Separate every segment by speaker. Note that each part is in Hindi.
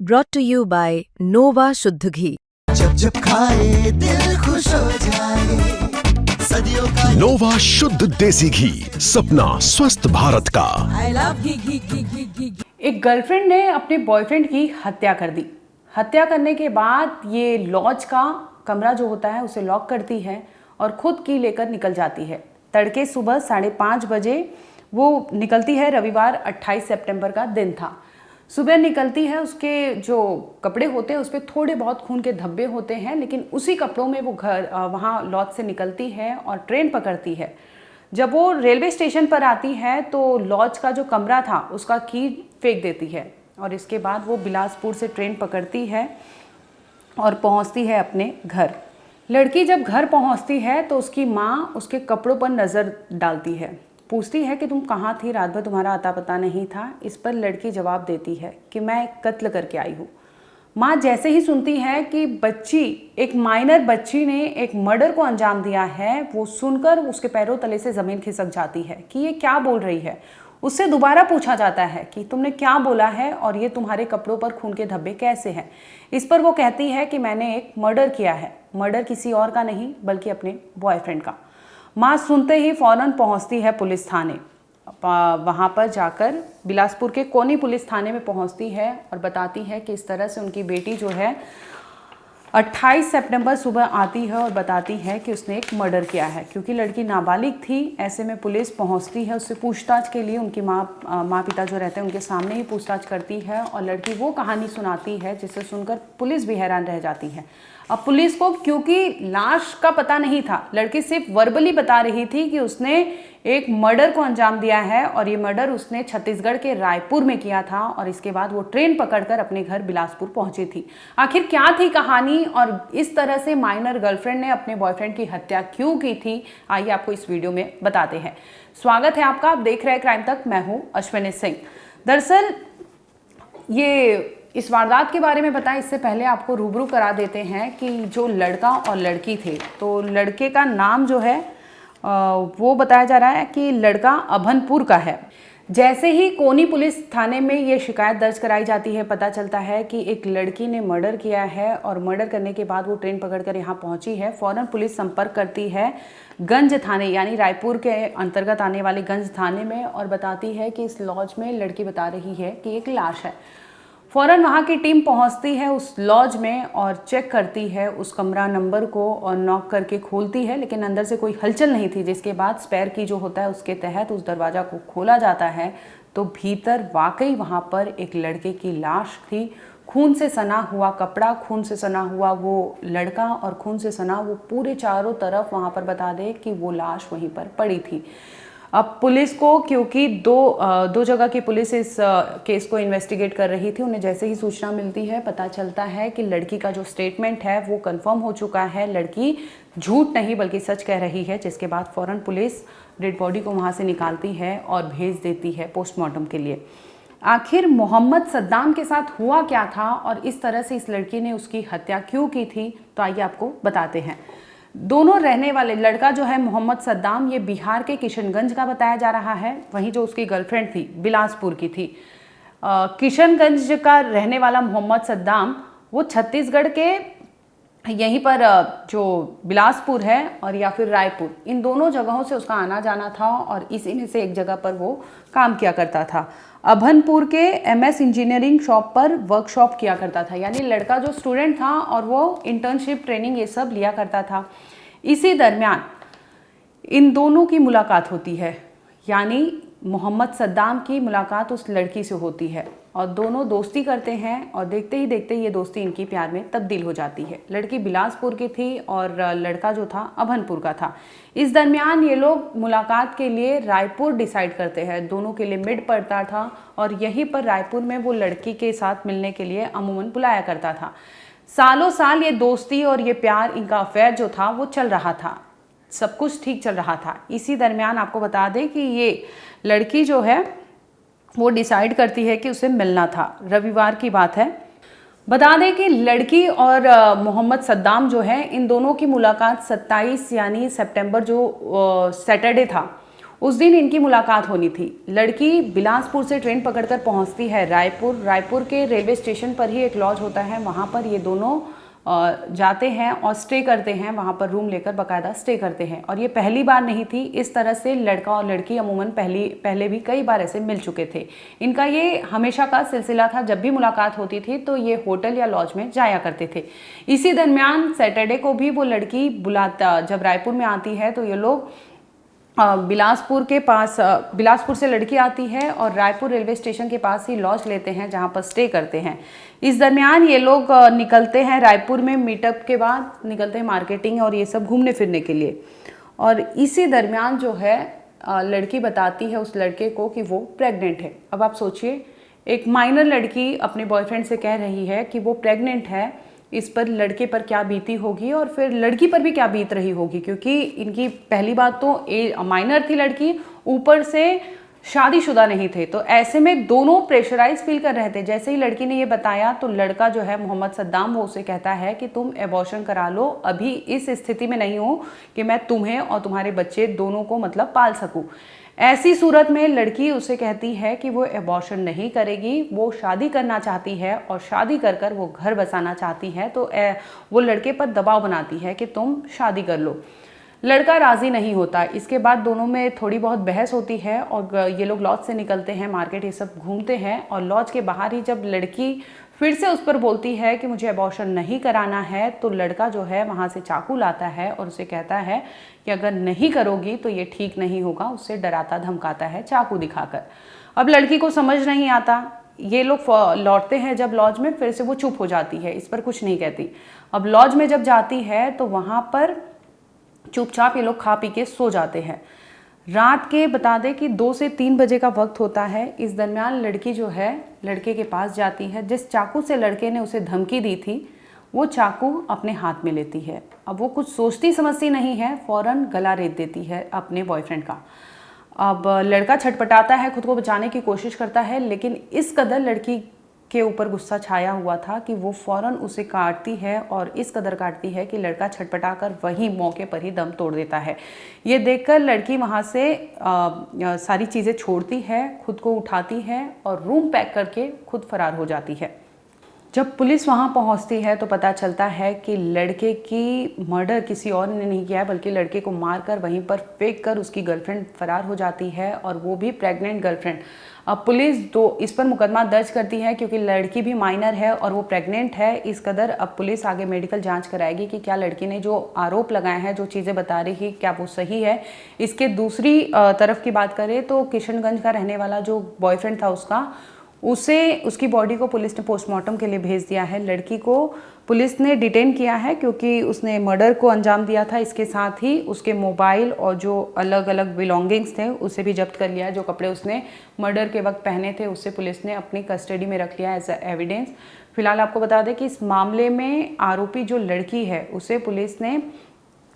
Speaker 1: brought to you by Nova शुद्ध घी।
Speaker 2: जब जब खाए दिल खुश हो जाए, सदियों का
Speaker 3: नोवा शुद्ध देसी घी, सपना स्वस्थ भारत का।
Speaker 2: I love घी।
Speaker 4: एक गर्लफ्रेंड ने अपने बॉयफ्रेंड की हत्या कर दी। हत्या करने के बाद ये लॉज का कमरा जो होता है उसे लॉक करती है और खुद की लेकर निकल जाती है। तड़के सुबह 5:30 बजे वो निकलती है। रविवार 28 सितंबर का दिन था। सुबह निकलती है, उसके जो कपड़े होते हैं उस पर थोड़े बहुत खून के धब्बे होते हैं, लेकिन उसी कपड़ों में वो वहाँ लॉज से निकलती है और ट्रेन पकड़ती है। जब वो रेलवे स्टेशन पर आती है तो लॉज का जो कमरा था उसका की फेंक देती है और इसके बाद वो बिलासपुर से ट्रेन पकड़ती है और पहुंचती है अपने घर। लड़की जब घर पहुंचती है तो उसकी माँ उसके कपड़ों पर नज़र डालती है, पूछती है कि तुम कहाँ थी, रात भर तुम्हारा अता पता नहीं था। इस पर लड़की जवाब देती है कि मैं एक कत्ल करके आई हूँ। माँ जैसे ही सुनती है कि एक माइनर बच्ची ने एक मर्डर को अंजाम दिया है, वो सुनकर उसके पैरों तले से ज़मीन खिसक जाती है कि ये क्या बोल रही है। उससे दोबारा पूछा जाता है कि तुमने क्या बोला है और ये तुम्हारे कपड़ों पर खून के धब्बे कैसे हैं। इस पर वो कहती है कि मैंने एक मर्डर किया है, मर्डर किसी और का नहीं बल्कि अपने बॉयफ्रेंड का। माँ सुनते ही फौरन पहुंचती है पुलिस थाने। वहाँ पर जाकर बिलासपुर के कोनी पुलिस थाने में पहुंचती है और बताती है कि इस तरह से उनकी बेटी जो है 28 सितंबर सुबह आती है और बताती है कि उसने एक मर्डर किया है। क्योंकि लड़की नाबालिग थी, ऐसे में पुलिस पहुंचती है उससे पूछताछ के लिए। उनकी माँ पिता जो रहते हैं उनके सामने ही पूछताछ करती है और लड़की वो कहानी सुनाती है जिसे सुनकर पुलिस भी हैरान रह जाती है। अब पुलिस को क्योंकि लाश का पता नहीं था, लड़की सिर्फ वर्बली बता रही थी कि उसने एक मर्डर को अंजाम दिया है और ये मर्डर उसने छत्तीसगढ़ के रायपुर में किया था और इसके बाद वो ट्रेन पकड़कर अपने घर बिलासपुर पहुंची थी। आखिर क्या थी कहानी और इस तरह से माइनर गर्लफ्रेंड ने अपने बॉयफ्रेंड की हत्या क्यों की थी, आइए आपको इस वीडियो में बताते हैं। स्वागत है आपका, आप देख रहे हैं क्राइम तक, मैं हूँ अश्विनी सिंह। दरअसल ये इस वारदात के बारे में बताएं इससे पहले आपको रूबरू करा देते हैं कि जो लड़का और लड़की थे, तो लड़के का नाम जो है वो बताया जा रहा है कि लड़का अभनपुर का है। जैसे ही कोनी पुलिस थाने में ये शिकायत दर्ज कराई जाती है, पता चलता है कि एक लड़की ने मर्डर किया है और मर्डर करने के बाद वो ट्रेन पकड़कर यहाँ पहुँची है। फौरन पुलिस संपर्क करती है गंज थाने, यानी रायपुर के अंतर्गत आने वाले गंज थाने में, और बताती है कि इस लॉज में लड़की बता रही है कि एक लाश है। फ़ौरन वहाँ की टीम पहुँचती है उस लॉज में और चेक करती है उस कमरा नंबर को और नॉक करके खोलती है, लेकिन अंदर से कोई हलचल नहीं थी। जिसके बाद स्पेयर की जो होता है उसके तहत उस दरवाज़ा को खोला जाता है तो भीतर वाकई वहाँ पर एक लड़के की लाश थी। खून से सना हुआ कपड़ा, खून से सना हुआ वो लड़का और खून से सना वो पूरे चारों तरफ वहाँ पर बता दे कि वो लाश वहीं पर पड़ी थी। अब पुलिस को, क्योंकि दो जगह की पुलिस इस केस को इन्वेस्टिगेट कर रही थी, उन्हें जैसे ही सूचना मिलती है, पता चलता है कि लड़की का जो स्टेटमेंट है वो कंफर्म हो चुका है, लड़की झूठ नहीं बल्कि सच कह रही है। जिसके बाद फ़ौरन पुलिस डेड बॉडी को वहाँ से निकालती है और भेज देती है पोस्टमार्टम के लिए। आखिर मोहम्मद सद्दाम के साथ हुआ क्या था और इस तरह से इस लड़की ने उसकी हत्या क्यों की थी, तो आइए आपको बताते हैं। दोनों रहने वाले, लड़का जो है मोहम्मद सद्दाम, ये बिहार के किशनगंज का बताया जा रहा है। वहीं जो उसकी गर्लफ्रेंड थी बिलासपुर की थी। किशनगंज का रहने वाला मोहम्मद सद्दाम वो छत्तीसगढ़ के यहीं पर जो बिलासपुर है और या फिर रायपुर, इन दोनों जगहों से उसका आना जाना था और इसी में से एक जगह पर वो काम किया करता था। अभनपुर के MS इंजीनियरिंग शॉप पर वर्कशॉप किया करता था, यानी लड़का जो स्टूडेंट था और वो इंटर्नशिप ट्रेनिंग ये सब लिया करता था। इसी दरमियान इन दोनों की मुलाकात होती है, यानी मोहम्मद सद्दाम की मुलाकात उस लड़की से होती है और दोनों दोस्ती करते हैं और देखते ही देखते ये दोस्ती इनकी प्यार में तब्दील हो जाती है। लड़की बिलासपुर की थी और लड़का जो था अभनपुर का था। इस दरमियान ये लोग मुलाकात के लिए रायपुर डिसाइड करते हैं। दोनों के लिए मिड पड़ता था और यहीं पर रायपुर में वो लड़की के साथ मिलने के लिए अमूमन बुलाया करता था। सालों साल ये दोस्ती और ये प्यार, इनका अफेयर जो था वो चल रहा था, सब कुछ ठीक चल रहा था। इसी दरमियान आपको बता दें कि ये लड़की जो है वो डिसाइड करती है कि उसे मिलना था। रविवार की बात है। बता दें कि लड़की और मोहम्मद सद्दाम जो है, इन दोनों की मुलाकात 27 यानी सितंबर जो सैटरडे था उस दिन इनकी मुलाकात होनी थी। लड़की बिलासपुर से ट्रेन पकड़कर पहुंचती है रायपुर। रायपुर के रेलवे स्टेशन पर ही एक लॉज होता है, वहां पर ये दोनों जाते हैं और स्टे करते हैं, वहाँ पर रूम लेकर बाकायदा स्टे करते हैं। और ये पहली बार नहीं थी, इस तरह से लड़का और लड़की अमूमन पहले भी कई बार ऐसे मिल चुके थे। इनका ये हमेशा का सिलसिला था, जब भी मुलाकात होती थी तो ये होटल या लॉज में जाया करते थे। इसी दरमियान सैटरडे को भी वो लड़की जब रायपुर में आती है तो ये लोग बिलासपुर से लड़की आती है और रायपुर रेलवे स्टेशन के पास ही लॉज लेते हैं, जहां पर स्टे करते हैं। इस दरमियान ये लोग निकलते हैं रायपुर में, मीटअप के बाद निकलते हैं मार्केटिंग और ये सब घूमने फिरने के लिए। और इसी दरमियान जो है लड़की बताती है उस लड़के को कि वो प्रेग्नेंट है। अब आप सोचिए, एक माइनर लड़की अपने बॉयफ्रेंड से कह रही है कि वो प्रेग्नेंट है, इस पर लड़के पर क्या बीती होगी और फिर लड़की पर भी क्या बीत रही होगी, क्योंकि इनकी पहली बात तो माइनर थी लड़की, ऊपर से शादीशुदा नहीं थे। तो ऐसे में दोनों प्रेशराइज फील कर रहे थे। जैसे ही लड़की ने ये बताया तो लड़का जो है मोहम्मद सद्दाम, वो उसे कहता है कि तुम एबॉर्शन करा लो, अभी इस स्थिति में नहीं हो कि मैं तुम्हें और तुम्हारे बच्चे दोनों को मतलब पाल सकूं। ऐसी सूरत में लड़की उसे कहती है कि वो एबॉर्शन नहीं करेगी, वो शादी करना चाहती है और शादी कर कर वो घर बसाना चाहती है। तो वो लड़के पर दबाव बनाती है कि तुम शादी कर लो। लड़का राजी नहीं होता। इसके बाद दोनों में थोड़ी बहुत बहस होती है और ये लोग लॉज से निकलते हैं, मार्केट ये सब घूमते हैं। और लॉज के बाहर ही जब लड़की फिर से उस पर बोलती है कि मुझे एबॉर्शन नहीं कराना है, तो लड़का जो है वहाँ से चाकू लाता है और उसे कहता है कि अगर नहीं करोगी तो ये ठीक नहीं होगा। उससे डराता धमकाता है चाकू दिखाकर। अब लड़की को समझ नहीं आता। ये लोग लौटते हैं जब लॉज में, फिर से वो चुप हो जाती है, इस पर कुछ नहीं कहती। अब लॉज में जब जाती है तो वहाँ पर चुपचाप ये लोग खा पी के सो जाते हैं। रात के बता दें कि 2 से 3 बजे का वक्त होता है। इस दरमियान लड़की जो है लड़के के पास जाती है। जिस चाकू से लड़के ने उसे धमकी दी थी वो चाकू अपने हाथ में लेती है। अब वो कुछ सोचती समझती नहीं है, फौरन गला रेत देती है अपने बॉयफ्रेंड का। अब लड़का छटपटाता है, खुद को बचाने की कोशिश करता है, लेकिन इस कदर लड़की के ऊपर गुस्सा छाया हुआ था कि वो फौरन उसे काटती है और इस कदर काटती है कि लड़का छटपटाकर वहीं मौके पर ही दम तोड़ देता है। ये देखकर लड़की वहाँ से सारी चीज़ें छोड़ती है, खुद को उठाती है और रूम पैक करके खुद फरार हो जाती है। जब पुलिस वहाँ पहुँचती है तो पता चलता है कि लड़के की मर्डर किसी और ने नहीं किया है, बल्कि लड़के को मारकर वहीं पर फेंक कर उसकी गर्लफ्रेंड फरार हो जाती है, और वो भी प्रेग्नेंट गर्लफ्रेंड। अब पुलिस इस पर मुकदमा दर्ज करती है क्योंकि लड़की भी माइनर है और वो प्रेग्नेंट है। इस कदर अब पुलिस आगे मेडिकल जांच कराएगी कि क्या लड़की ने जो आरोप लगाए हैं, जो चीज़ें बता रही है, क्या वो सही है। इसके दूसरी तरफ की बात करें तो किशनगंज का रहने वाला जो बॉयफ्रेंड था उसकी बॉडी को पुलिस ने पोस्टमार्टम के लिए भेज दिया है। लड़की को पुलिस ने डिटेन किया है क्योंकि उसने मर्डर को अंजाम दिया था। इसके साथ ही उसके मोबाइल और जो अलग अलग बिलोंगिंग्स थे उसे भी जब्त कर लिया है। जो कपड़े उसने मर्डर के वक्त पहने थे उससे पुलिस ने अपनी कस्टडी में रख लिया एज अ एविडेंस। फिलहाल आपको बता दें कि इस मामले में आरोपी जो लड़की है उसे पुलिस ने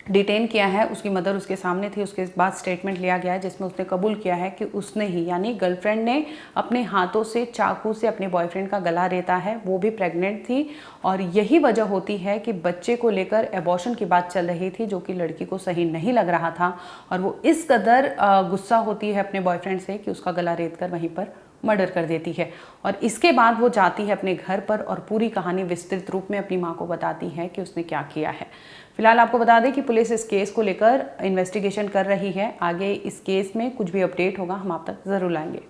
Speaker 4: डिटेन किया है। उसकी मदर उसके सामने थी। उसके बाद स्टेटमेंट लिया गया है जिसमें उसने कबूल किया है कि उसने ही, यानी गर्लफ्रेंड ने अपने हाथों से चाकू से अपने बॉयफ्रेंड का गला रेता है। वो भी प्रेग्नेंट थी और यही वजह होती है कि बच्चे को लेकर एबॉर्शन की बात चल रही थी, जो कि लड़की को सही नहीं लग रहा था। और वो इस कदर गुस्सा होती है अपने बॉयफ्रेंड से कि उसका गला रेत कर वहीं पर मर्डर कर देती है। और इसके बाद वो जाती है अपने घर पर और पूरी कहानी विस्तृत रूप में अपनी माँ को बताती है कि उसने क्या किया है। फिलहाल आपको बता दें कि पुलिस इस केस को लेकर इन्वेस्टिगेशन कर रही है। आगे इस केस में कुछ भी अपडेट होगा हम आप तक ज़रूर लाएंगे।